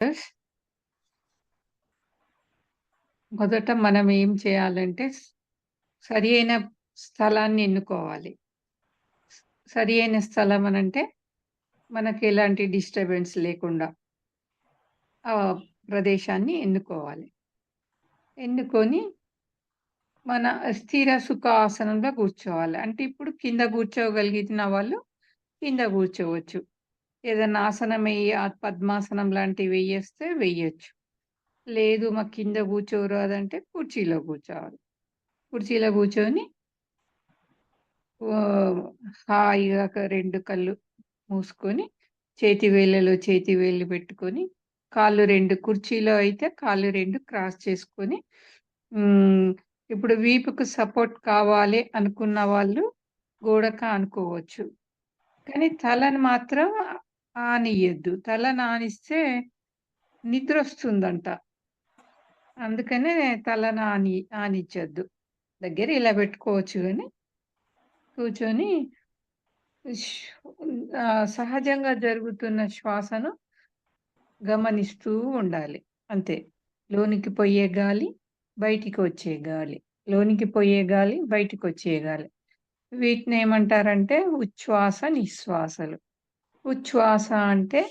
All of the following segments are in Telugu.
యెస్. మొదట మనం ఏం చేయాలంటే సరి అయిన స్థలాన్ని ఎన్నుకోవాలి. సరి అయిన స్థలం అనంటే మనకెలాంటి డిస్టర్బెన్స్ లేకుండా ఆ ప్రదేశాన్ని ఎన్నుకోవాలి. ఎన్నుకొని మన స్థిర సుఖాసనంలో కూర్చోవాలి. అంటే ఇప్పుడు కింద కూర్చోగలిగిన వాళ్ళు కింద కూర్చోవచ్చు. ఏదన్నా ఆసనం పద్మాసనం లాంటివి వెయ్యేస్తే వెయ్యొచ్చు. లేదు మాకు కింద కూర్చోరాదంటే కుర్చీలో కూర్చోవాలి. కుర్చీలో కూర్చొని ఓహ్! హాయిగా 2 కళ్ళు మూసుకొని, చేతి వేళ్ళలో చేతి వేళ్ళు పెట్టుకొని, కాళ్ళు 2 కుర్చీలో అయితే కాళ్ళు 2 క్రాస్ చేసుకొని, హ్మ్. ఇప్పుడు వీపుకు సపోర్ట్ కావాలి అనుకున్న వాళ్ళు గోడకు ఆనుకోవచ్చు. కానీ తలని మాత్రం ఆనియ్యొద్దు. తలని ఆనిస్తే నిద్రొస్తుందంట. అందుకనే తలని ఆనిచ్చొద్దు. దగ్గర ఇలా పెట్టుకోవచ్చు గానీ, కూర్చొని ష్ సహజంగా జరుగుతున్న శ్వాసను గమనిస్తూ ఉండాలి. అంతే. లోనికి పోయే గాలి, బయటికి వచ్చే గాలి. లోనికి పోయే గాలి, బయటికొచ్చే గాలి. వీటినేమంటారంటే ఉచ్ఛ్వాస, నిశ్వాసలు. ఉచ్ఛ్వాస అంటే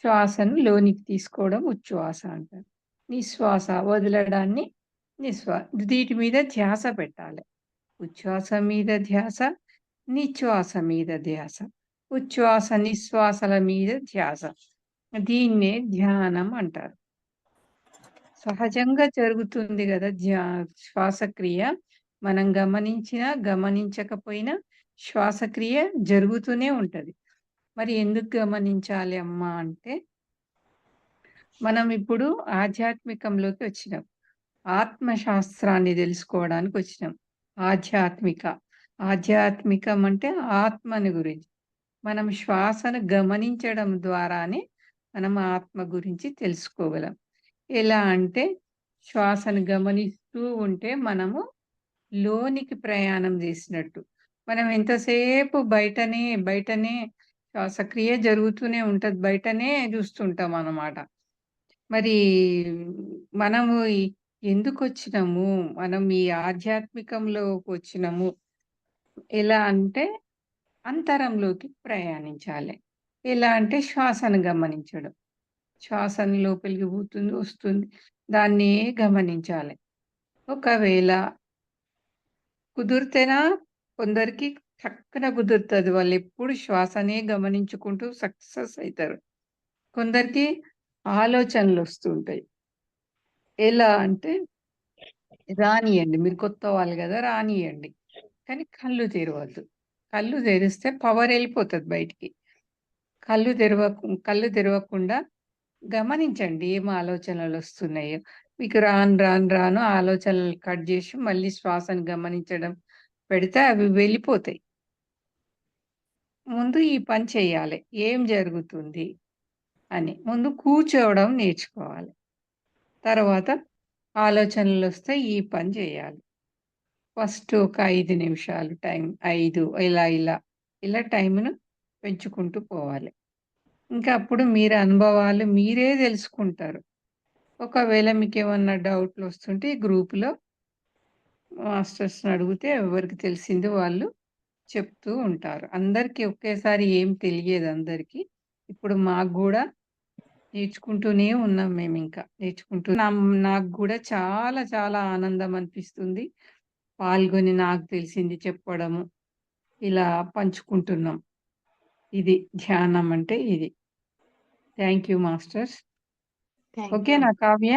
శ్వాసను లోనికి తీసుకోవడం ఉచ్ఛ్వాస అంటారు. నిశ్వాస వదలడాన్ని వీటి మీద ధ్యాస పెట్టాలి. ఉచ్ఛ్వాస మీద ధ్యాస, నిశ్వాస మీద ధ్యాస. ఉచ్ఛ్వాస, నిశ్వాసల మీద ధ్యాస. దీన్నే ధ్యానం అంటారు. సహజంగా జరుగుతుంది గదా! శ్వాసక్రియ. మనం గమనించినా, గమనించకపోయినా శ్వాసక్రియ జరుగుతూనే ఉంటది. మరి ఎందుకు గమనించాలి అమ్మా అంటే, మనం ఇప్పుడు ఆధ్యాత్మికంలోకి వచ్చినాం. ఆత్మశాస్త్రాన్ని తెలుసుకోవడానికొచ్చినాం. ఆధ్యాత్మిక. ఆధ్యాత్మికం అంటే ఆత్మని గురించి. మనం శ్వాసను గమనించడం ద్వారానే మనం ఆత్మ గురించి తెలుసుకోగలం. ఎలా అంటే శ్వాసను గమనిస్తూ ఉంటే మనము లోనికి ప్రయాణం చేసినట్టు. మనం ఎంతసేపు బయటనే శ్వాసక్రియ జరుగుతూనే ఉంటది. బయటనే చూస్తుంటాం అన్నమాట. మరి మనము ఎందుకొచ్చినాము? మనం ఈ ఆధ్యాత్మికంలోకొచ్చినాము. ఎలా అంటే అంతరంలోకి ప్రయాణించాలి. ఎలా అంటే శ్వాసను గమనించడం. శ్వాసను లోపలికి పోతుంది, వస్తుంది. దాన్నే గమనించాలి. ఒకవేళ కుదిరితేనా కొందరికి టక్కున కుదురుతది. వాళ్ళెప్పుడు శ్వాసనే గమనించుకుంటూ సక్సెస్ అయితారు. కొందరికి ఆలోచనలొస్తుంటాయి. ఎలా అంటే రానియండి. మీరు కొత్త వాళ్ళు గదా! రానియండి. కానీ కళ్ళు తెరవద్దు. కళ్ళు తెరిస్తే పవరెళ్ళిపోతది బయటికి. కళ్ళు తెరవకుండా గమనించండి ఏం ఆలోచనలొస్తున్నాయో. మీకు రాను ఆలోచనలు కట్ జేసి మళ్ళీ శ్వాసను గమనించడం పెడితే అవి వెళ్ళిపోతాయి. ముందు ఈ పని చేయాలి. ఏం జరుగుతుంది అని. ముందు కూర్చోవడం నేర్చుకోవాలి. తర్వాత ఆలోచనలొస్తే ఈ పని జేయాలి. ఫస్ట్ ఒక 5 నిమిషాలు టైం 5 ఇలా టైమును పెంచుకుంటూ పోవాలి. ఇంకా అప్పుడు మీరు అనుభవాలు మీరే దెలుసుకుంటారు. ఒకవేళ మీకేమన్నా డౌట్‌లొస్తుంటే ఈ గ్రూప్‌లో మాస్టర్స్‌ని అడిగితే ఎవరికి తెలిసింది వాళ్ళు చెప్తూ ఉంటారు. అందరికీ ఒకేసారి ఏం తెలియదు అందరికి. ఇప్పుడు మాకు గూడా నేర్చుకుంటూనే ఉన్నాం మేమింకా. నాకు గూడా చాలా చాలా ఆనందం అనిపిస్తుంది. పాల్గొని నాకు తెలిసింది చెప్పడము. ఇలా పంచుకుంటున్నాం. ఇది ధ్యానం అంటే ఇది. Thank you masters. Thank you. ఓకేనా కావ్య?